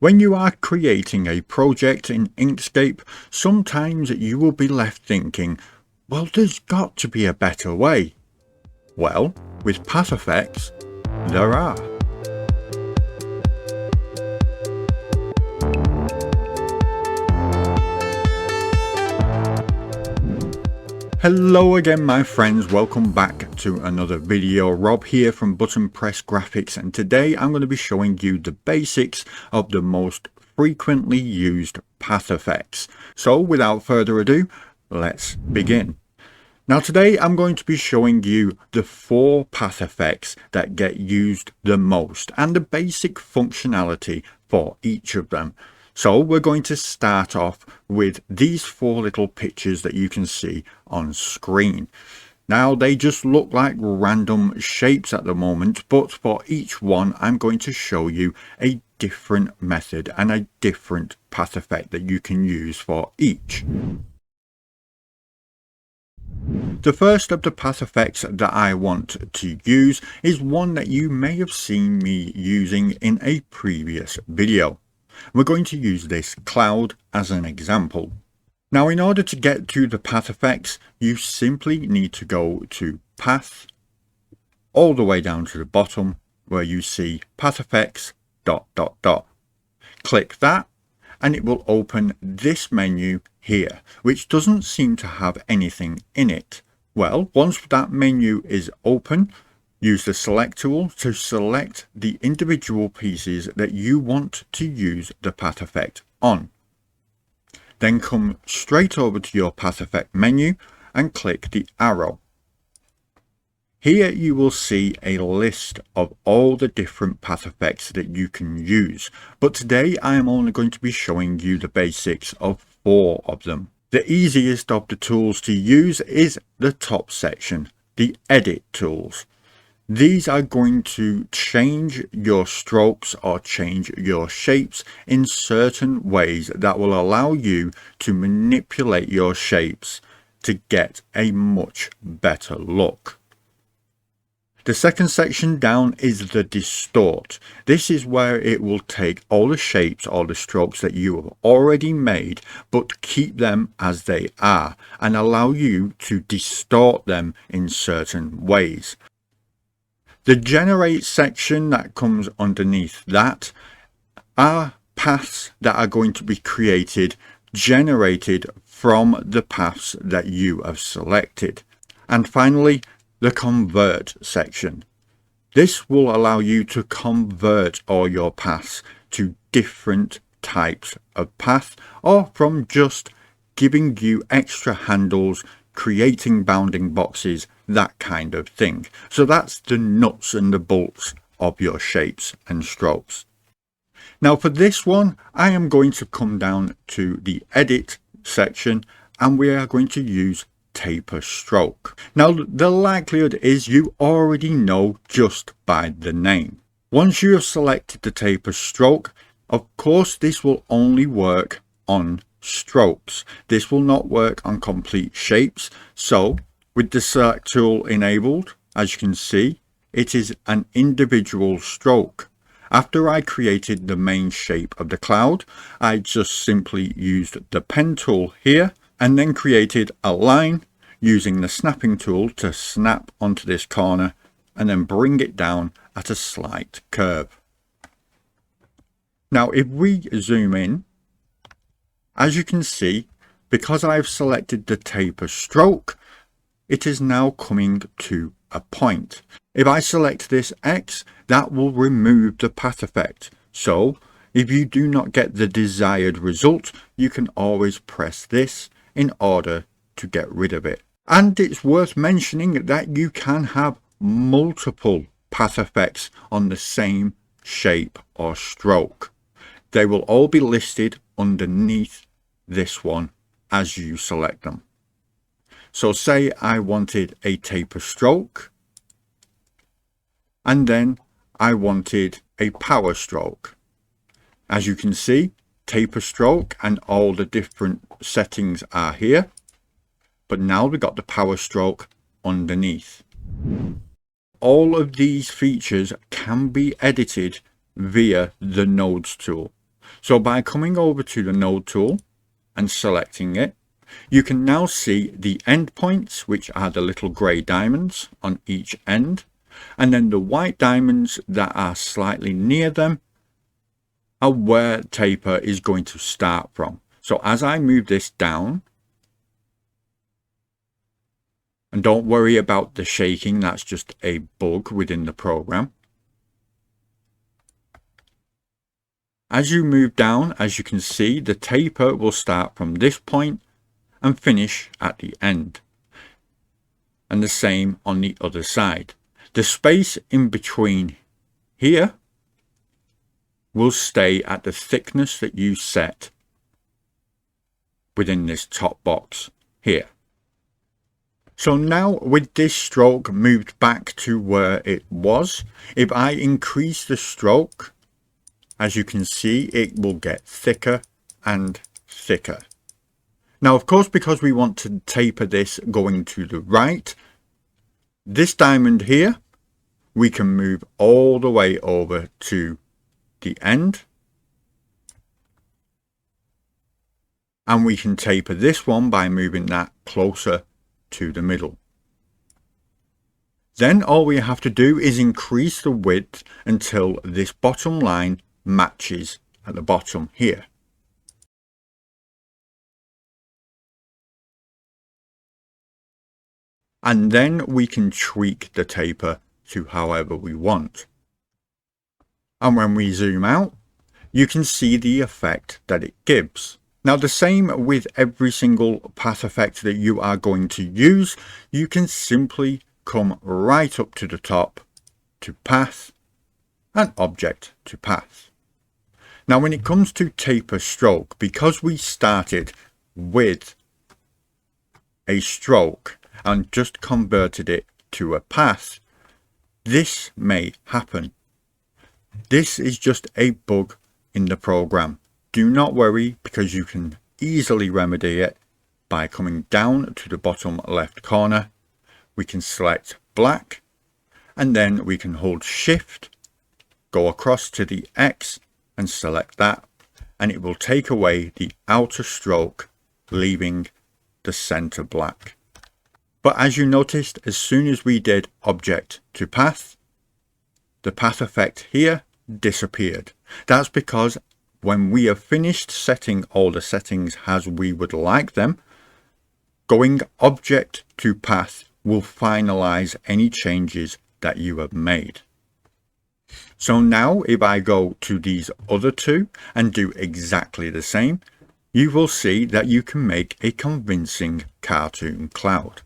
When you are creating a project in Inkscape, sometimes you will be left thinking, well, there's got to be a better way. Well, with path effects, there are. Hello again my friends, welcome back to another video. Rob here from Button Press Graphics, and today I'm going to be showing you the basics of the most frequently used path effects. So without further ado, let's begin. Now today I'm going to be showing you the 4 path effects that get used the most and the basic functionality for each of them. So we're going to start off with these 4 little pictures that you can see on screen. Now they just look like random shapes at the moment, but for each one I'm going to show you a different method and a different path effect that you can use for each. The first of the path effects that I want to use is one that you may have seen me using in a previous video. We're going to use this cloud as an example. Now in order to get to the path effects, you simply need to go to path, all the way down to the bottom where you see path effects ... Click that and it will open this menu here, which doesn't seem to have anything in it. Well, once that menu is open, use the select tool to select the individual pieces that you want to use the path effect on. Then come straight over to your path effect menu and click the arrow. Here you will see a list of all the different path effects that you can use, but today I am only going to be showing you the basics of 4 of them. The easiest of the tools to use is the top section, the edit tools. These are going to change your strokes or change your shapes in certain ways that will allow you to manipulate your shapes to get a much better look. The second section down is the distort. This is where it will take all the shapes or the strokes that you have already made, but keep them as they are and allow you to distort them in certain ways. The generate section that comes underneath that are paths that are going to be generated from the paths that you have selected. And finally, the convert section. This will allow you to convert all your paths to different types of path, or from just giving you extra handles, creating bounding boxes, that kind of thing. So that's the nuts and the bolts of your shapes and strokes. Now for this one, I am going to come down to the edit section and we are going to use taper stroke. Now the likelihood is you already know just by the name. Once you have selected the taper stroke, of course this will only work on strokes. This will not work on complete shapes. So with the select tool enabled, as you can see, it is an individual stroke. After I created the main shape of the cloud, I just simply used the pen tool here and then created a line using the snapping tool to snap onto this corner and then bring it down at a slight curve. Now if we zoom in, as you can see, because I've selected the taper stroke, it is now coming to a point. If I select this X, that will remove the path effect. So if you do not get the desired result, you can always press this in order to get rid of it. And it's worth mentioning that you can have multiple path effects on the same shape or stroke. They will all be listed underneath this one as you select them. So say I wanted a taper stroke and then I wanted a power stroke. As you can see, taper stroke and all the different settings are here, but now we've got the power stroke underneath. All of these features can be edited via the nodes tool. So by coming over to the node tool and selecting it, you can now see the endpoints, which are the little grey diamonds on each end, and then the white diamonds that are slightly near them are where taper is going to start from. So as I move this down, and don't worry about the shaking, that's just a bug within the program. As you move down, as you can see, the taper will start from this point and finish at the end. And the same on the other side. The space in between here will stay at the thickness that you set within this top box here. So now with this stroke moved back to where it was, if I increase the stroke, as you can see, it will get thicker and thicker. Now, of course, because we want to taper this going to the right, this diamond here, we can move all the way over to the end. And we can taper this one by moving that closer to the middle. Then all we have to do is increase the width until this bottom line matches at the bottom here. And then we can tweak the taper to however we want. And when we zoom out, you can see the effect that it gives. Now the same with every single path effect that you are going to use. You can simply come right up to the top to path and object to path. Now when it comes to taper stroke, because we started with a stroke and just converted it to a path, this may happen. This is just a bug in the program. Do not worry, because you can easily remedy it by coming down to the bottom left corner. We can select black, and then we can hold shift, go across to the X and select that, and it will take away the outer stroke, leaving the center black. But as you noticed, as soon as we did object to path, the path effect here disappeared. That's because when we have finished setting all the settings as we would like them, going object to path will finalize any changes that you have made. So now if I go to these other two and do exactly the same, you will see that you can make a convincing cartoon cloud.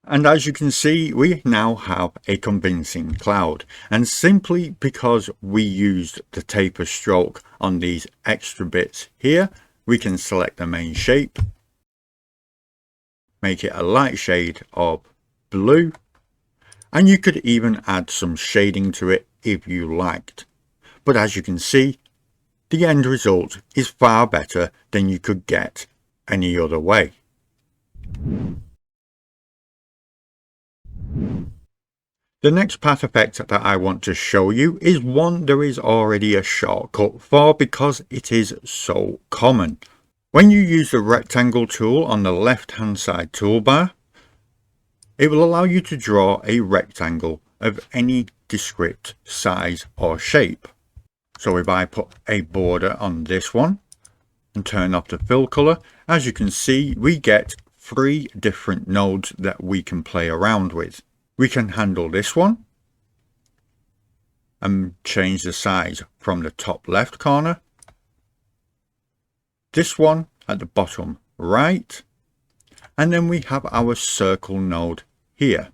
And as you can see, we now have a convincing cloud, and simply because we used the taper stroke on these extra bits here, we can select the main shape, make it a light shade of blue, and you could even add some shading to it if you liked. But as you can see, the end result is far better than you could get any other way. The next path effect that I want to show you is one there is already a shortcut for because it is so common. When you use the rectangle tool on the left hand side toolbar, it will allow you to draw a rectangle of any descript size or shape. So if I put a border on this one and turn off the fill color, as you can see, we get 3 different nodes that we can play around with. We can handle this one and change the size from the top left corner, this one at the bottom right, and then we have our circle node here,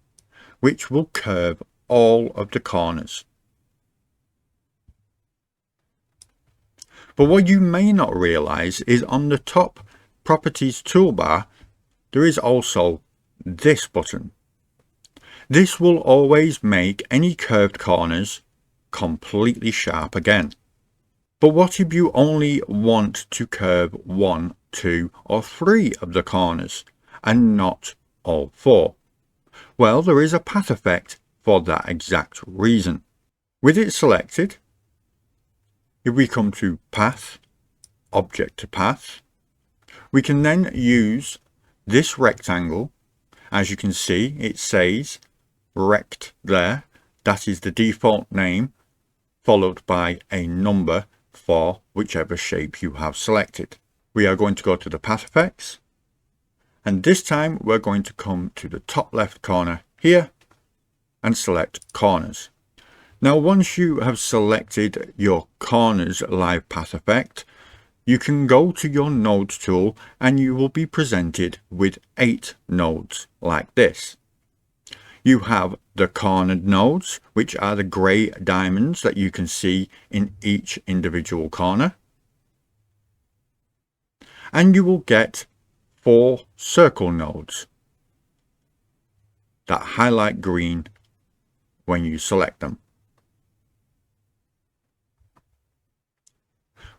which will curve all of the corners. But what you may not realize is on the top properties toolbar, there is also this button. This will always make any curved corners completely sharp again. But what if you only want to curve 1, 2 or 3 of the corners and not all 4? Well, there is a path effect for that exact reason. With it selected, if we come to Path, Object to Path, we can then use this rectangle. As you can see, it says rect there. That is the default name, followed by a number for whichever shape you have selected. We are going to go to the path effects, and this time we're going to come to the top left corner here and select corners. Now once you have selected your corners live path effect, you can go to your nodes tool and you will be presented with 8 nodes like this. You have the cornered nodes, which are the grey diamonds that you can see in each individual corner. And you will get 4 circle nodes that highlight green when you select them.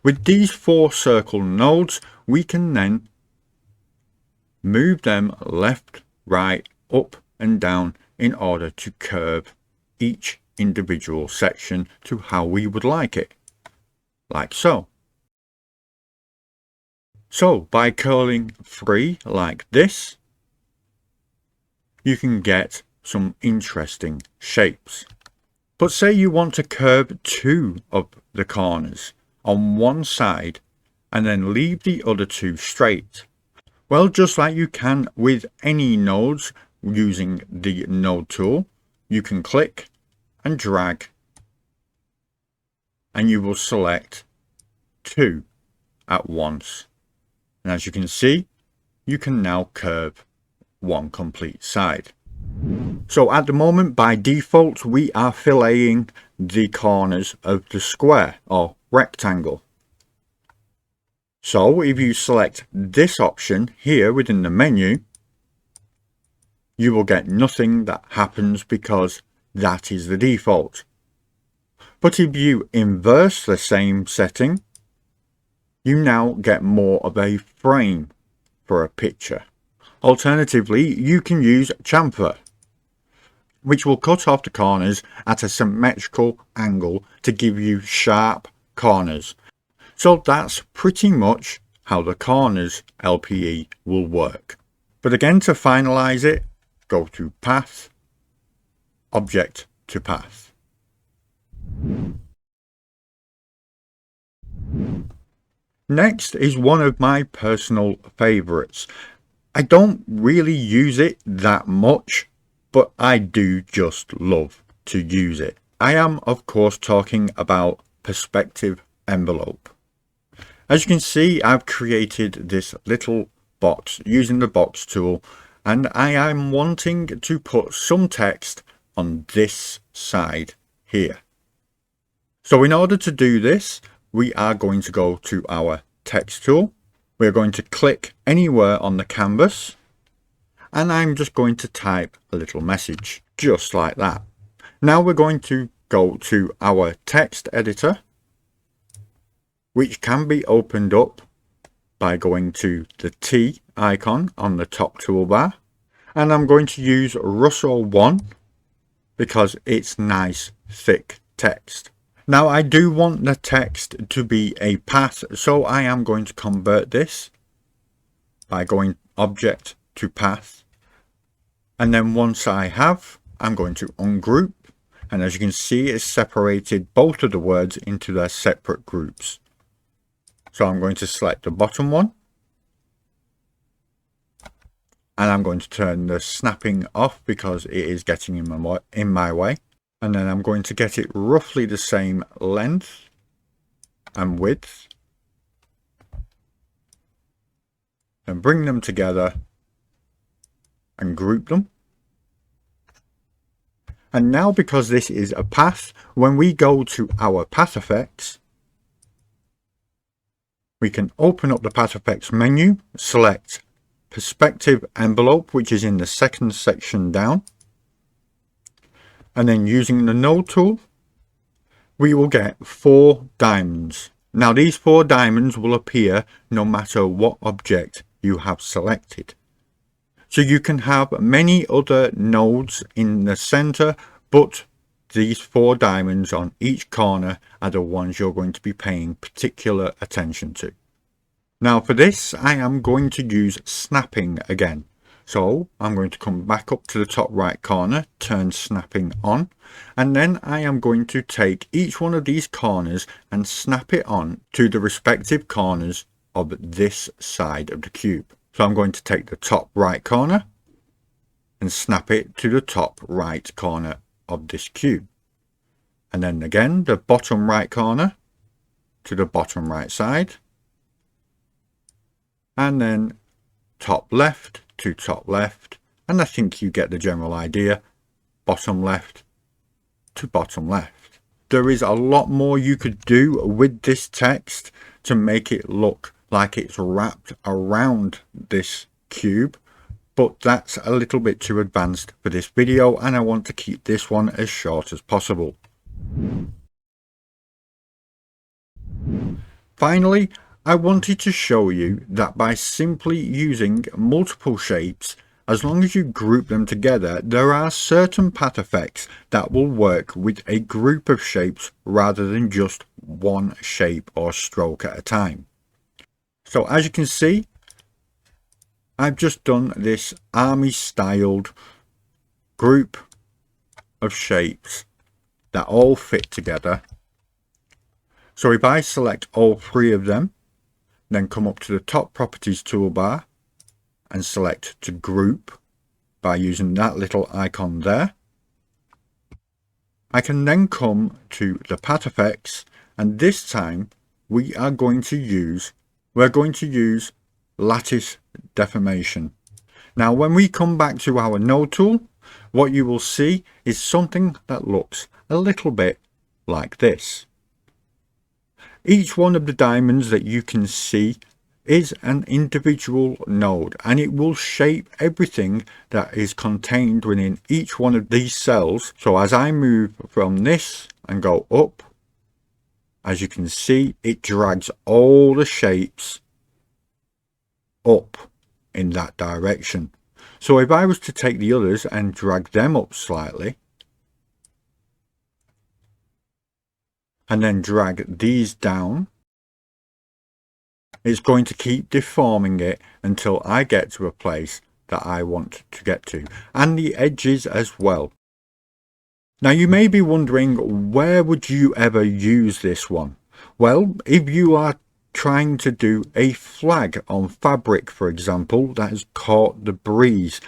With these 4 circle nodes, we can then move them left, right, up and down in order to curve each individual section to how we would like it, like so. So by curling 3 like this, you can get some interesting shapes. But say you want to curve 2 of the corners on one side and then leave the other 2 straight. Well, just like you can with any nodes using the node tool, you can click and drag and you will select 2 at once. And as you can see, you can now curve 1 complete side. So at the moment, by default, we are filleting the corners of the square or rectangle. So if you select this option here within the menu, you will get nothing that happens because that is the default. But if you inverse the same setting, you now get more of a frame for a picture. Alternatively, you can use chamfer, which will cut off the corners at a symmetrical angle to give you sharp corners. So that's pretty much how the Corners LPE will work. But again, to finalize it, go to Path, Object to Path. Next is one of my personal favorites. I don't really use it that much, but I do just love to use it. I am, of course, talking about perspective envelope. As you can see, I've created this little box using the box tool, and I am wanting to put some text on this side here. So in order to do this, we are going to go to our text tool. We're going to click anywhere on the canvas, and I'm just going to type a little message, just like that. Now we're going to go to our text editor, which can be opened up by going to the T icon on the top toolbar. And I'm going to use Russell 1 because it's nice, thick text. Now I do want the text to be a path, so I am going to convert this by going Object to Path. And then once I have, I'm going to ungroup. And as you can see, it's separated both of the words into their separate groups. So I'm going to select the bottom one. And I'm going to turn the snapping off because it is getting in my way. And then I'm going to get it roughly the same length and width. And bring them together and group them. And now, because this is a path, when we go to our path effects, we can open up the path effects menu, select perspective envelope, which is in the second section down. And then using the node tool, we will get 4 diamonds Now these 4 diamonds will appear no matter what object you have selected. So you can have many other nodes in the center, but these 4 diamonds on each corner are the ones you're going to be paying particular attention to. Now for this, I am going to use snapping again. So I'm going to come back up to the top right corner, turn snapping on, and then I am going to take each one of these corners and snap it on to the respective corners of this side of the cube. So I'm going to take the top right corner and snap it to the top right corner of this cube. And then again, the bottom right corner to the bottom right side. And then top left to top left. And I think you get the general idea. Bottom left to bottom left. There is a lot more you could do with this text to make it look like it's wrapped around this cube, but that's a little bit too advanced for this video, and I want to keep this one as short as possible. Finally, I wanted to show you that by simply using multiple shapes, as long as you group them together, there are certain path effects that will work with a group of shapes rather than just one shape or stroke at a time. So as you can see, I've just done this army styled group of shapes that all fit together. So if I select all 3 of them, then come up to the top properties toolbar and select to group by using that little icon there, I can then come to the path effects, and this time we're going to use Lattice Deformation. Now when we come back to our node tool, what you will see is something that looks a little bit like this. Each one of the diamonds that you can see is an individual node, and it will shape everything that is contained within each one of these cells. So as I move from this and go up, as you can see, it drags all the shapes up in that direction. So if I was to take the others and drag them up slightly, and then drag these down, it's going to keep deforming it until I get to a place that I want to get to, and the edges as well. Now you may be wondering, where would you ever use this one? Well, if you are trying to do a flag on fabric, for example, that has caught the breeze,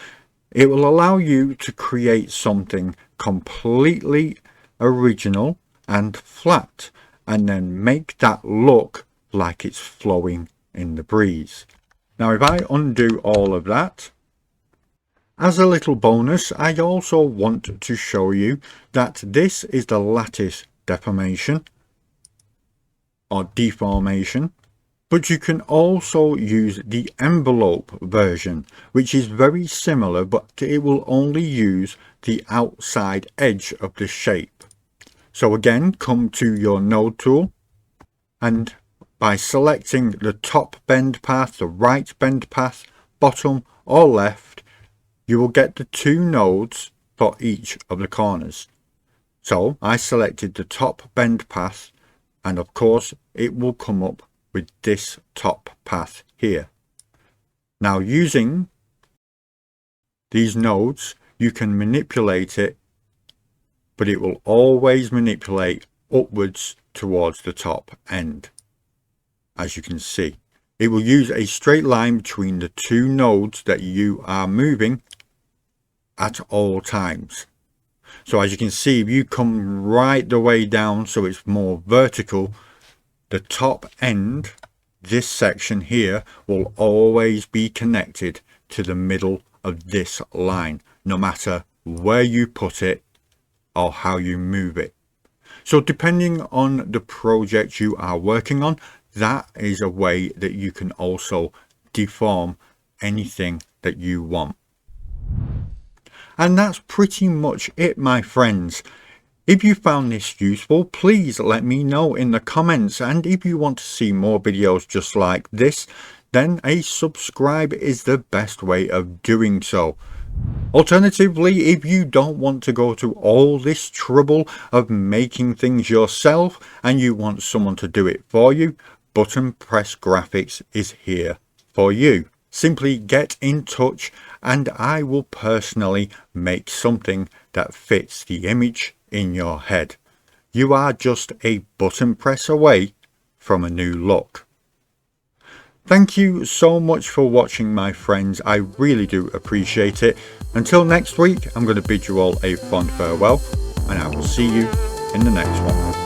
it will allow you to create something completely original and flat, and then make that look like it's flowing in the breeze. Now if I undo all of that, as a little bonus, I also want to show you that this is the Lattice Deformation or Deformation, but you can also use the envelope version, which is very similar, but it will only use the outside edge of the shape. So again, come to your node tool, and by selecting the top bend path, the right bend path, bottom or left, you will get the 2 nodes for each of the corners. So I selected the top bend path, and of course it will come up with this top path here. Now using these nodes, you can manipulate it, but it will always manipulate upwards towards the top end. As you can see, it will use a straight line between the 2 nodes that you are moving at all times. So as you can see, if you come right the way down so it's more vertical, the top end, this section here, will always be connected to the middle of this line, no matter where you put it or how you move it. So depending on the project you are working on, that is a way that you can also deform anything that you want. And that's pretty much it, my friends. If you found this useful, please let me know in the comments, and if you want to see more videos just like this, then a subscribe is the best way of doing so. Alternatively, if you don't want to go to all this trouble of making things yourself and you want someone to do it for you, Button Press Graphics is here for you. Simply get in touch and I will personally make something that fits the image in your head. You are just a button press away from a new look. Thank you so much for watching, my friends. I really do appreciate it. Until next week, I'm going to bid you all a fond farewell, and I will see you in the next one.